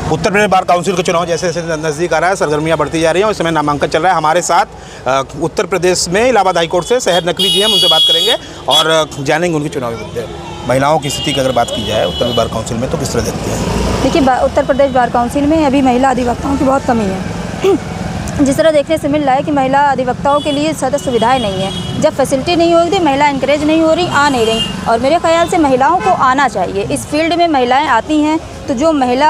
Uttar Pradesh bar council का चुनाव जैसे जैसे नज़दीक आ रहा है, सरगर्मियां बढ़ती जा रही हैं और इस समय नामांकन चल रहा है। हमारे साथ उत्तर प्रदेश में इलाहाबाद हाईकोर्ट से शहर नकवी जी हैं, उनसे बात करेंगे और जानेंगे उनके चुनावी मुद्दे। महिलाओं की स्थिति की अगर बात की जाए उत्तर प्रदेश बार काउंसिल में तो किस तरह देखती हैं? देखिए, उत्तर प्रदेश बार काउंसिल में अभी महिला अधिवक्ताओं की बहुत कमी है। जिस तरह देखने से मिल रहा है कि महिला अधिवक्ताओं के लिए ज़्यादा सुविधाएं नहीं है। जब फैसिलिटी नहीं होगी, महिला इंकरेज नहीं हो रही, आ नहीं रही। और मेरे ख्याल से महिलाओं को आना चाहिए। इस फील्ड में महिलाएं आती हैं तो जो महिला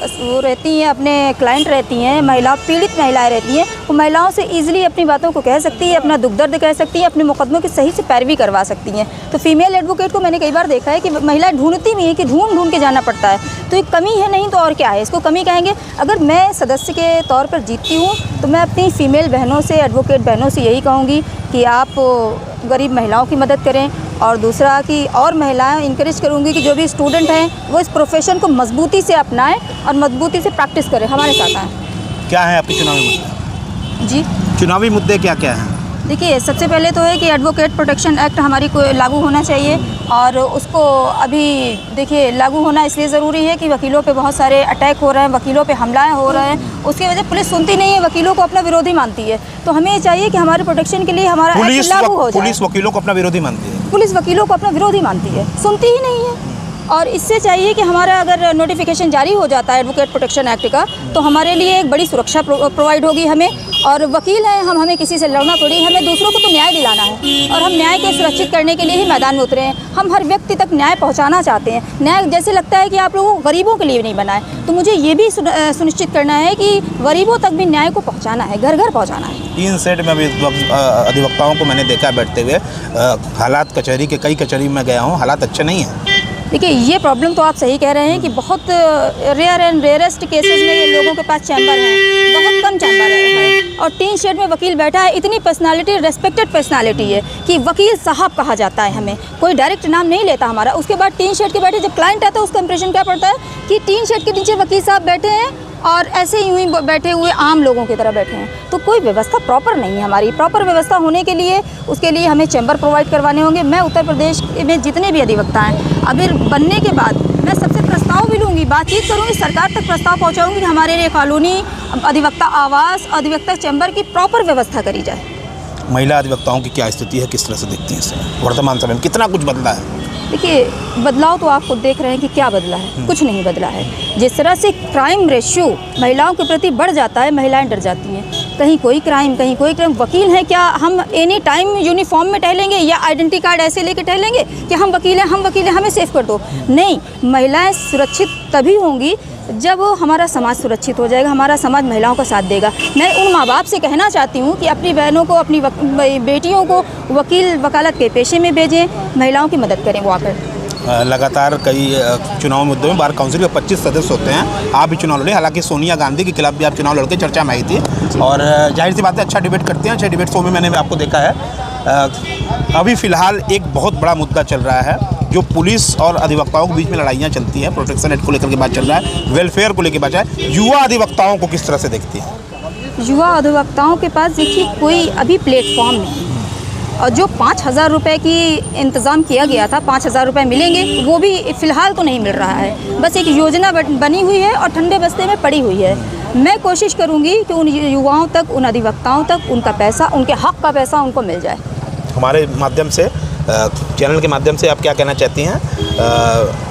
वो रहती हैं, अपने क्लाइंट रहती हैं, महिला पीड़ित महिलाएं रहती हैं, वो महिलाओं से ईजिली अपनी बातों को कह सकती है, अपना दुख दर्द कह सकती है, अपने मुकदमों की सही से पैरवी करवा सकती हैं। तो फीमेल एडवोकेट को मैंने कई बार देखा है कि महिलाएं ढूंढती भी हैं कि ढूंढ के जाना पड़ता है। तो एक कमी है, नहीं तो और क्या है, इसको कमी कहेंगे। अगर मैं सदस्य के तौर पर जीतती हूँ तो मैं अपनी फ़ीमेल बहनों से, एडवोकेट बहनों से यही कहूँगी कि आप गरीब महिलाओं की मदद करें। और दूसरा कि और महिलाएं इनकरेज करूँगी कि जो भी स्टूडेंट हैं वो इस प्रोफेशन को मजबूती से अपनाएं और मजबूती से प्रैक्टिस करें, हमारे साथ आएँ। क्या है आपके चुनावी मुद्दे? जी, चुनावी मुद्दे क्या क्या हैं? देखिए, सबसे पहले तो है कि एडवोकेट प्रोटेक्शन एक्ट हमारी को लागू होना चाहिए। और उसको अभी देखिए लागू होना इसलिए ज़रूरी है कि वकीलों पे बहुत सारे अटैक हो रहे हैं, वकीलों पे हमलाएं हो रहे हैं। उसकी वजह पुलिस सुनती नहीं है, वकीलों को अपना विरोधी मानती है। तो हमें ये चाहिए कि हमारे प्रोटेक्शन के लिए हमारा एक्ट लागू हो जाए। पुलिस वकीलों को अपना विरोधी मानती है? पुलिस वकीलों को अपना विरोधी मानती है, सुनती ही नहीं है। और इससे चाहिए कि हमारा अगर नोटिफिकेशन जारी हो जाता है एडवोकेट प्रोटेक्शन एक्ट का, तो हमारे लिए एक बड़ी सुरक्षा प्रोवाइड होगी हमें। और वकील हैं हम, हमें किसी से लड़ना थोड़ी, हमें दूसरों को तो न्याय दिलाना है। और हम न्याय को सुरक्षित करने के लिए ही मैदान में उतरे हैं। हम हर व्यक्ति तक न्याय पहुंचाना चाहते हैं। न्याय जैसे लगता है कि आप लोगों को गरीबों के लिए नहीं बनाए, तो मुझे ये भी सुनिश्चित करना है कि गरीबों तक भी न्याय को पहुँचाना है, घर घर पहुँचाना है। 3 सेट में अभी अधिवक्ताओं को मैंने देखा बैठते हुए। हालात कचहरी के, कई कचहरी में गया हूँ, हालात अच्छे नहीं हैं। देखिए, ये प्रॉब्लम तो आप सही कह रहे हैं कि बहुत रेयर एंड रेयरेस्ट केसेस में ये लोगों के पास चैम्बर हैं, बहुत कम चैम्बर है। और 3 स्टेट में वकील बैठा है, इतनी पर्सनालिटी, रेस्पेक्टेड पर्सनालिटी है कि वकील साहब कहा जाता है हमें, कोई डायरेक्ट नाम नहीं लेता हमारा। उसके बाद 3 स्टेट के बैठे, जब क्लाइंट आता है उसका इंप्रेशन क्या पड़ता है कि 3 स्टेट के नीचे वकील साहब बैठे हैं और ऐसे यूं ही बैठे हुए आम लोगों की तरह बैठे हैं। तो कोई व्यवस्था प्रॉपर नहीं है हमारी। प्रॉपर व्यवस्था होने के लिए उसके लिए हमें चैम्बर प्रोवाइड करवाने होंगे। मैं उत्तर प्रदेश में जितने भी अधिवक्ता हैं, अभी बनने के बाद मैं सबसे प्रस्ताव भी लूँगी, बातचीत करूँगी, सरकार तक प्रस्ताव पहुँचाऊँगी कि हमारे लिए कॉलोनी, अधिवक्ता आवास, अधिवक्ता चैम्बर की प्रॉपर व्यवस्था करी जाए। महिला अधिवक्ताओं की क्या स्थिति है, किस तरह से देखती हैं इस समय वर्तमान समय में? कितना कुछ बदला है? देखिए, बदलाव तो आप खुद देख रहे हैं कि क्या बदला है, कुछ नहीं बदला है। जिस तरह से क्राइम रेशियो महिलाओं के प्रति बढ़ जाता है, महिलाएं डर जाती हैं। कहीं कोई क्राइम, कहीं कोई क्राइम। वकील हैं, क्या हम एनी टाइम यूनिफॉर्म में टहलेंगे या आइडेंटिटी कार्ड ऐसे लेके टहलेंगे कि हम वकील हैं, हमें सेफ कर दो? नहीं, महिलाएं सुरक्षित तभी होंगी जब हमारा समाज सुरक्षित हो जाएगा, हमारा समाज महिलाओं का साथ देगा। मैं उन माँ बाप से कहना चाहती हूँ कि अपनी बहनों को, अपनी बेटियों को वकील वकालत के पेशे में भेजें, महिलाओं की मदद करें वो आकर। लगातार कई चुनाव मुद्दों में बार काउंसिल के 25 सदस्य होते हैं। आप भी चुनाव लड़े, हालांकि सोनिया गांधी के खिलाफ भी आप चुनाव लड़के चर्चा में आई थी। और जाहिर सी बात है, अच्छा डिबेट करते हैं। अच्छे डिबेट शो में मैंने आपको देखा है। अभी फ़िलहाल एक बहुत बड़ा मुद्दा चल रहा है, जो पुलिस और अधिवक्ताओं के बीच में लड़ाइयाँ चलती हैं। प्रोटेक्शन एक्ट को लेकर के बात चल रहा है, वेलफेयर को लेकर बात है। युवा अधिवक्ताओं को किस तरह से देखती हैं? युवा अधिवक्ताओं के पास देखिए कोई अभी प्लेटफॉर्म नहीं। और जो 5,000 रुपये की इंतज़ाम किया गया था, 5,000 रुपये मिलेंगे, वो भी फ़िलहाल तो नहीं मिल रहा है। बस एक योजना बनी हुई है और ठंडे बस्ते में पड़ी हुई है। मैं कोशिश करूँगी कि उन युवाओं तक, उन अधिवक्ताओं तक उनका पैसा, उनके हक़ का पैसा उनको मिल जाए। हमारे माध्यम से, चैनल के माध्यम से आप क्या कहना चाहती हैं?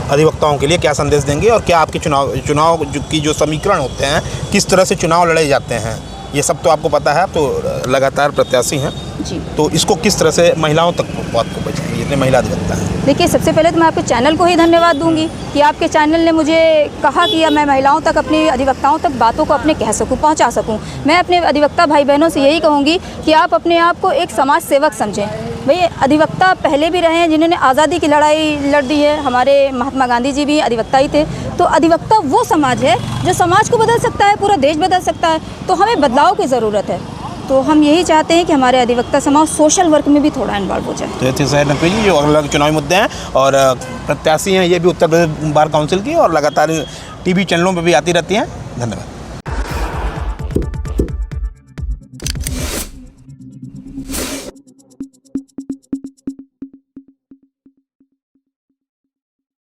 अधिवक्ताओं के लिए क्या संदेश देंगे? और क्या आपके चुनाव की जो समीकरण होते हैं, किस तरह से चुनाव लड़े जाते हैं, ये सब तो आपको पता है, आप तो लगातार प्रत्याशी हैं जी। तो इसको किस तरह से महिलाओं तक बात को पहुँचाएंगे, जितने महिला अधिवक्ता हैं? देखिए, सबसे पहले तो मैं आपके चैनल को ही धन्यवाद दूंगी कि आपके चैनल ने मुझे कहा कि मैं महिलाओं तक, अपनी अधिवक्ताओं तक बातों को अपने कह सकूं, पहुंचा सकूं। मैं अपने अधिवक्ता भाई बहनों से यही कहूंगी कि आप अपने आप को एक समाज सेवक समझें। भाई, अधिवक्ता पहले भी रहे हैं जिन्होंने आज़ादी की लड़ाई लड़ दी है। हमारे महात्मा गांधी जी भी अधिवक्ता ही थे। तो अधिवक्ता वो समाज है जो समाज को बदल सकता है, पूरा देश बदल सकता है। तो हमें बदलाव की ज़रूरत है। तो हम यही चाहते हैं कि हमारे अधिवक्ता समाज सोशल वर्क में भी थोड़ा इन्वॉल्व हो जाए। तो ये थे शहर नकवी जी, जो अलग चुनावी मुद्दे हैं और प्रत्याशी हैं, ये भी उत्तर प्रदेश बार काउंसिल की, और लगातार टीवी चैनलों पर भी आती रहती हैं। धन्यवाद।